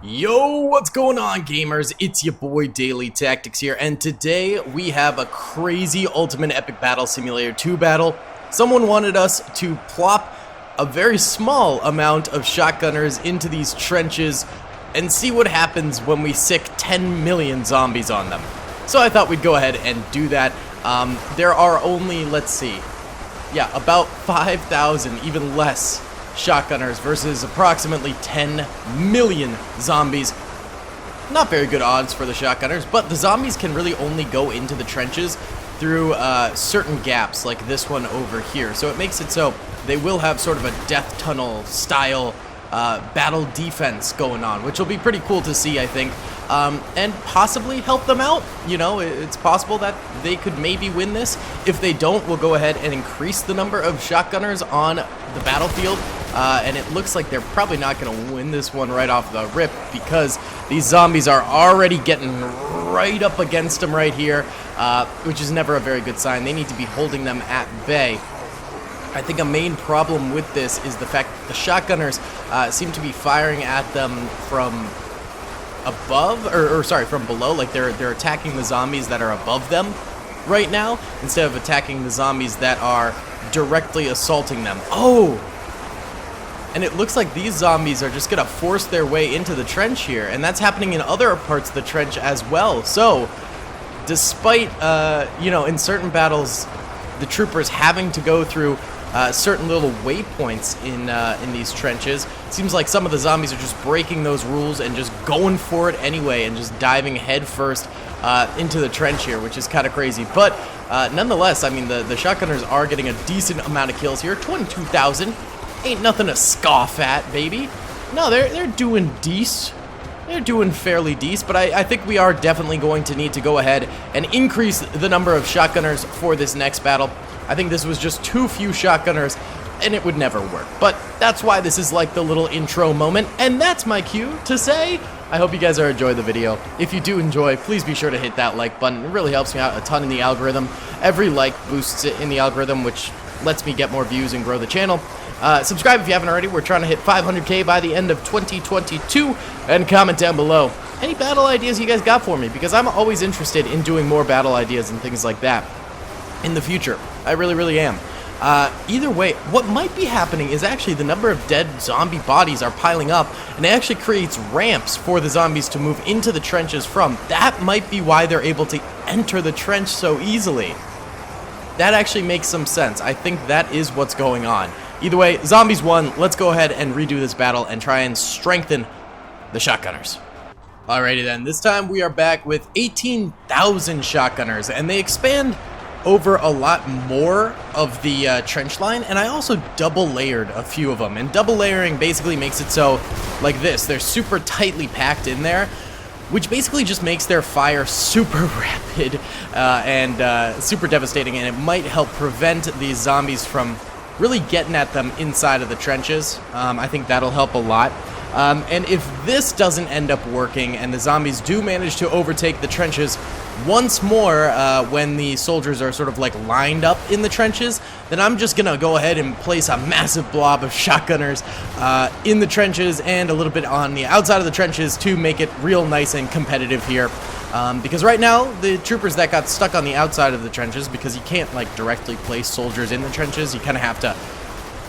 Yo, what's going on, gamers? It's your boy Daily Tactics here, and today we have a crazy Ultimate Epic Battle Simulator 2 battle. Someone wanted us to plop a very small amount of shotgunners into these trenches and see what happens when we sick 10 million zombies on them. So I thought we'd go ahead and do that. There are only, about 5,000, even less, shotgunners versus approximately 10 million zombies. Not very good odds for the shotgunners, but the zombies can really only go into the trenches through certain gaps like this one over here. So it makes it so they will have sort of a death tunnel style battle defense going on, which will be pretty cool to see, I think, and possibly help them out. You know, it's possible that they could maybe win this. If they don't, we'll go ahead and increase the number of shotgunners on the battlefield. And it looks like they're probably not going to win this one right off the rip because these zombies are already getting right up against them right here, which is never a very good sign. They need to be holding them at bay. I think a main problem with this is the fact that the shotgunners seem to be firing at them from above, from below. Like they're attacking the zombies that are above them right now instead of attacking the zombies that are directly assaulting them. Oh! And it looks like these zombies are just gonna force their way into the trench here, and that's happening in other parts of the trench as well. So, despite, in certain battles, the troopers having to go through certain little waypoints in these trenches, it seems like some of the zombies are just breaking those rules and just going for it anyway and just diving headfirst into the trench here, which is kind of crazy. But nonetheless, I mean, the shotgunners are getting a decent amount of kills here. 22,000. Ain't nothing to scoff at, baby. No, they're doing decent. They're doing fairly decent, but I think we are definitely going to need to go ahead and increase the number of shotgunners for this next battle. I think this was just too few shotgunners, and it would never work. But that's why this is like the little intro moment, and that's my cue to say, I hope you guys are enjoying the video. If you do enjoy, please be sure to hit that like button. It really helps me out a ton in the algorithm. Every like boosts it in the algorithm, which lets me get more views and grow the channel. Subscribe if you haven't already. We're trying to hit 500k by the end of 2022, and comment down below any battle ideas you guys got for me, because I'm always interested in doing more battle ideas and things like that in the future. I really am. Either way, what might be happening is actually the number of dead zombie bodies are piling up, and it actually creates ramps for the zombies to move into the trenches from. That might be why they're able to enter the trench so easily. That actually makes some sense. I think that is what's going on. Either way, zombies won. Let's go ahead and redo this battle and try and strengthen the shotgunners. Alrighty then, this time we are back with 18,000 shotgunners, and they expand over a lot more of the trench line, and I also double layered a few of them. And double layering basically makes it so, like this, they're super tightly packed in there, which basically just makes their fire super rapid and super devastating, and it might help prevent these zombies from really getting at them inside of the trenches. I think that'll help a lot. And if this doesn't end up working and the zombies do manage to overtake the trenches once more when the soldiers are sort of like lined up in the trenches, then I'm just gonna go ahead and place a massive blob of shotgunners in the trenches and a little bit on the outside of the trenches to make it real nice and competitive here. Because right now, the troopers that got stuck on the outside of the trenches, because you can't like directly place soldiers in the trenches, you kind of have to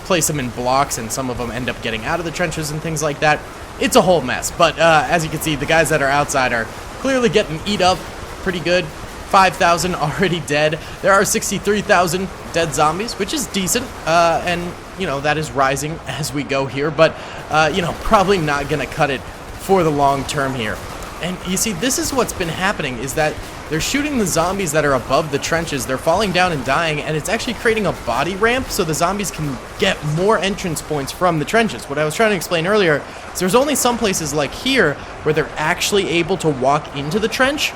place them in blocks, and some of them end up getting out of the trenches and things like that. It's a whole mess, but as you can see, the guys that are outside are clearly getting eat up pretty good. 5,000 already dead. There are 63,000 dead zombies, which is decent, and that is rising as we go here, but probably not gonna cut it for the long term here. And you see, this is what's been happening, is that they're shooting the zombies that are above the trenches. They're falling down and dying, and it's actually creating a body ramp so the zombies can get more entrance points from the trenches. What I was trying to explain earlier is there's only some places like here where they're actually able to walk into the trench.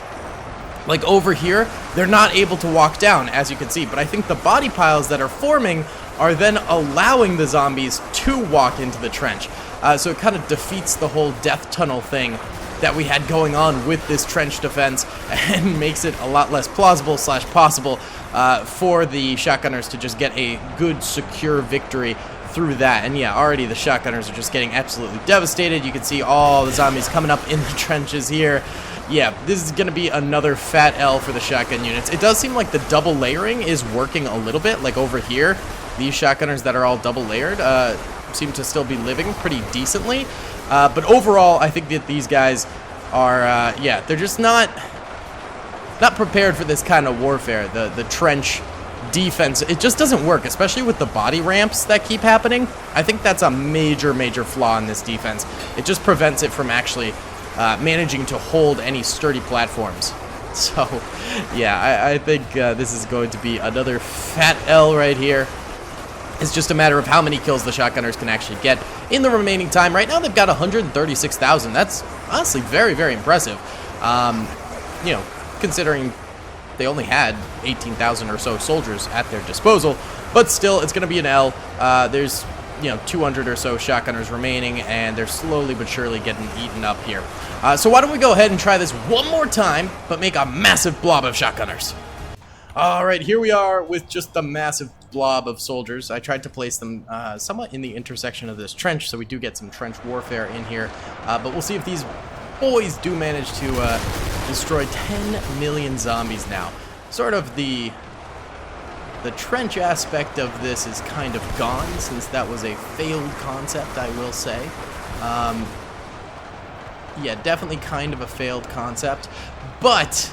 Like over here, they're not able to walk down, as you can see. But I think the body piles that are forming are then allowing the zombies to walk into the trench. So it kind of defeats the whole death tunnel thing that we had going on with this trench defense, and makes it a lot less plausible / possible for the shotgunners to just get a good, secure victory through that. And yeah, already the shotgunners are just getting absolutely devastated. You can see all the zombies coming up in the trenches here. Yeah, this is going to be another fat L for the shotgun units. It does seem like the double layering is working a little bit. Like over here, these shotgunners that are all double layered seem to still be living pretty decently. But overall, I think that these guys are, yeah, they're just not prepared for this kind of warfare. The trench defense, it just doesn't work, especially with the body ramps that keep happening. I think that's a major flaw in this defense. It just prevents it from actually managing to hold any sturdy platforms. So yeah, I think this is going to be another fat L right here. It's just a matter of how many kills the shotgunners can actually get in the remaining time. Right now they've got 136,000. That's honestly very impressive, you know, considering they only had 18,000 or so soldiers at their disposal. But still, it's going to be an L. There's, you know, 200 or so shotgunners remaining, and they're slowly but surely getting eaten up here. So why don't we go ahead and try this one more time, but make a massive blob of shotgunners. Alright, here we are with just the massive blob of soldiers. I tried to place them somewhat in the intersection of this trench, so we do get some trench warfare in here. But we'll see if these boys do manage to destroy 10 million zombies now. Sort of the trench aspect of this is kind of gone, since that was a failed concept, I will say. Yeah, definitely kind of a failed concept, but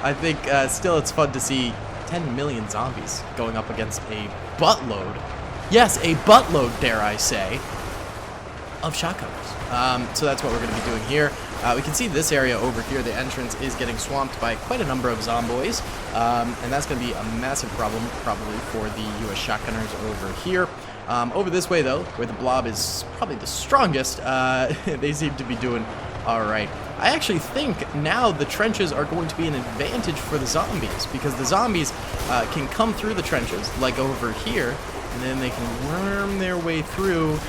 I think still it's fun to see 10 million zombies going up against a buttload, yes, a buttload, dare I say, of shotgunners. So that's what we're going to be doing here. We can see this area over here, the entrance is getting swamped by quite a number of zomboids, and that's going to be a massive problem probably for the US shotgunners over here. Over this way though, where the blob is probably the strongest, they seem to be doing alright. I actually think now the trenches are going to be an advantage for the zombies, because the zombies can come through the trenches, like over here, and then they can worm their way through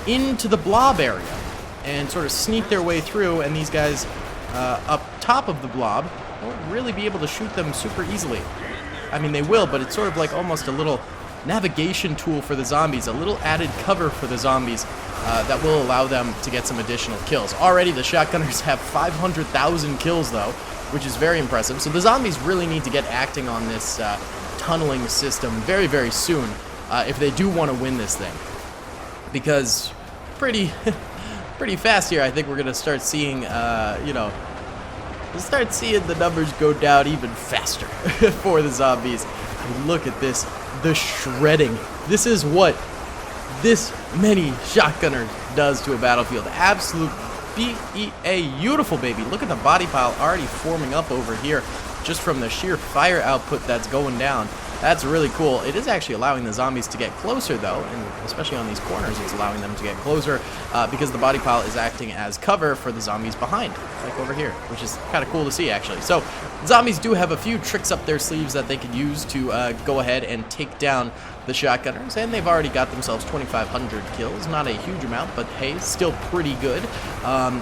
into the blob area and sort of sneak their way through, and these guys up top of the blob won't really be able to shoot them super easily. I mean, they will, but it's sort of like almost a little navigation tool for the zombies, a little added cover for the zombies that will allow them to get some additional kills. Already the shotgunners have 500,000 kills though, which is very impressive. So the zombies really need to get acting on this tunneling system very soon if they do want to win this thing. Because pretty fast here, I think we're going to start seeing, you know, we'll start seeing the numbers go down even faster for the zombies. And look at this, the shredding. This is what this many shotgunners does to a battlefield. Absolute beautiful, baby. Look at the body pile already forming up over here just from the sheer fire output that's going down. That's really cool. It is actually allowing the zombies to get closer though, and especially on these corners it's allowing them to get closer because the body pile is acting as cover for the zombies behind, like over here, which is kind of cool to see actually. So zombies do have a few tricks up their sleeves that they can use to go ahead and take down the shotgunners, and they've already got themselves 2,500 kills. Not a huge amount, but hey, still pretty good.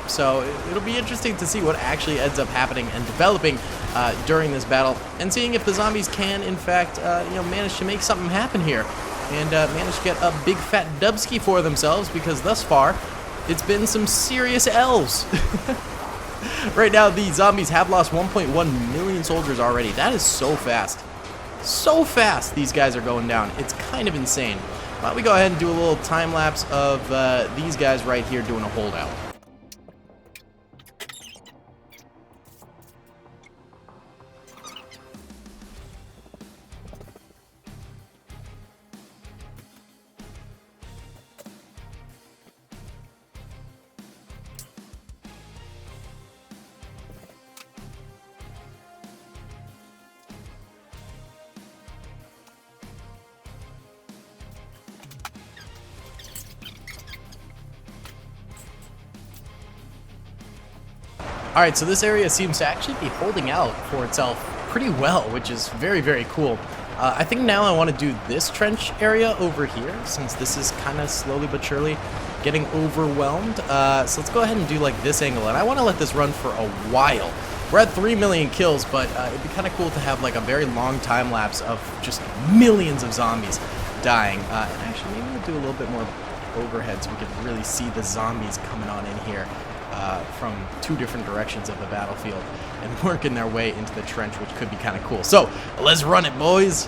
So it'll be interesting to see what actually ends up happening and developing during this battle, and seeing if the zombies can, in fact, you know, manage to make something happen here, and manage to get a big fat dubski for themselves, because thus far, it's been some serious L's. Right now, the zombies have lost 1.1 million soldiers already. That is so fast. So fast these guys are going down. It's kind of insane. Why don't we go ahead and do a little time lapse of these guys right here doing a holdout. Alright, so this area seems to actually be holding out for itself pretty well, which is very cool. I think now I want to do this trench area over here, since this is kind of slowly but surely getting overwhelmed. So let's go ahead and do like this angle, and I want to let this run for a while. We're at 3 million kills, but it'd be kind of cool to have like a very long time lapse of just millions of zombies. dying. And actually, maybe we'll do a little bit more overhead so we can really see the zombies coming on in here from two different directions of the battlefield and working their way into the trench, which could be kind of cool. So let's run it, boys.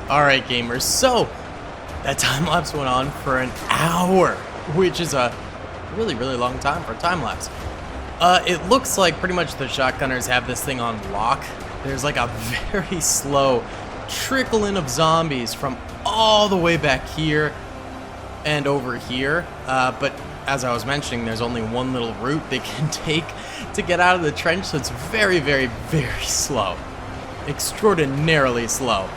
Alright gamers, so that time lapse went on for an hour, which is a really long time for a time lapse. It looks like pretty much the shotgunners have this thing on lock. There's like a very slow trickle in of zombies from all the way back here and over here, but as I was mentioning, there's only one little route they can take to get out of the trench, so it's very slow. Extraordinarily slow.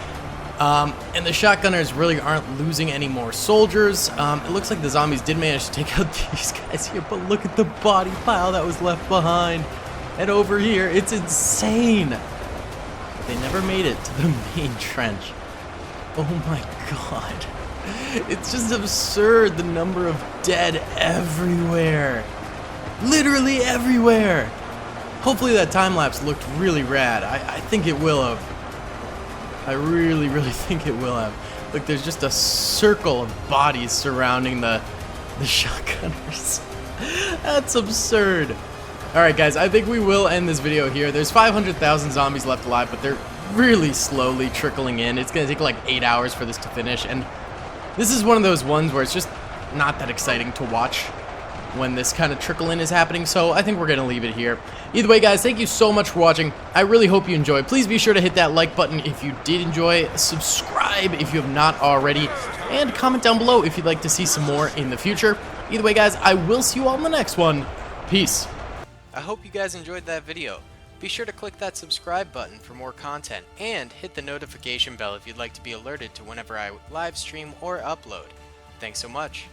And the shotgunners really aren't losing any more soldiers. It looks like the zombies did manage to take out these guys here, but look at the body pile that was left behind. And over here, it's insane. But they never made it to the main trench. Oh my god. It's just absurd, the number of dead everywhere. Literally everywhere. Hopefully that time-lapse looked really rad. I think it will have. I really think it will have. Look, there's just a circle of bodies surrounding the shotgunners. That's absurd. Alright guys, I think we will end this video here. There's 500,000 zombies left alive, but they're really slowly trickling in. It's going to take like 8 hours for this to finish, and this is one of those ones where it's just not that exciting to watch when this kind of trickle in is happening, so I think we're going to leave it here. Either way guys, thank you so much for watching. I really hope you enjoyed. Please be sure to hit that like button if you did enjoy, subscribe if you have not already, and comment down below if you'd like to see some more in the future. Either way guys, I will see you all in the next one. Peace. I hope you guys enjoyed that video. Be sure to click that subscribe button for more content, and hit the notification bell if you'd like to be alerted to whenever I live stream or upload. Thanks so much.